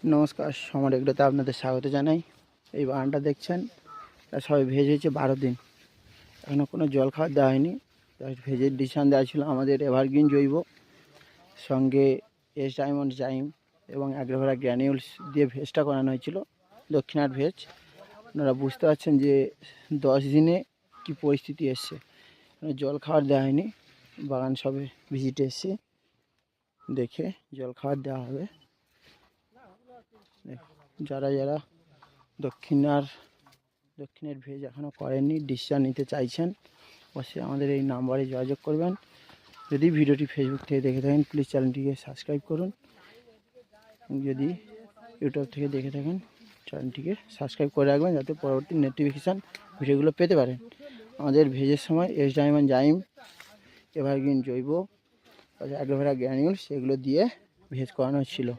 নমস্কার, সমর এগুলোতে আপনাদের স্বাগত জানাই। এই বাগানটা দেখছেন, সবাই ভেজ হয়েছে 12 দিন, এখনও কোনো জল খাওয়ার দেওয়া হয়নি। ভেজের ডিসিশন দেওয়া ছিল আমাদের এভারগ্রিন জৈব, সঙ্গে এস ডায়মন্ড জাইম এবং অ্যাগ্রোভেরা গ্র্যানিউলস দিয়ে ভেজটা করানো হয়েছিল, দক্ষিণার ভেজ। আপনারা বুঝতে পারছেন যে 10 দিনে কি পরিস্থিতি এসছে। জল খাওয়ার দেওয়া হয়নি, বাগান সবে ভিজিটে এসছে, দেখে জল খাওয়ার দেওয়া হবে। যারা যারা দক্ষিণের ভেজ এখনও করেননি, ডিসিশন নিতে চাইছেন, অবশ্যই আমাদের এই নাম্বারে যোগাযোগ করবেন। যদি ভিডিওটি ফেসবুক থেকে দেখে থাকেন প্লিজ চ্যানেলটিকে সাবস্ক্রাইব করুন, যদি ইউটিউব থেকে দেখে থাকেন চ্যানেলটিকে সাবস্ক্রাইব করে রাখবেন যাতে পরবর্তী নোটিফিকেশান ভিডিওগুলো পেতে পারেন। আমাদের ভেজের সময় এস ডায়মন্ড জাইম, এভারগ্রিন জৈব, অ্যাগ্রোভেরা গ্র্যানিউলস এগুলো দিয়ে ভেজ করানো হচ্ছিলো।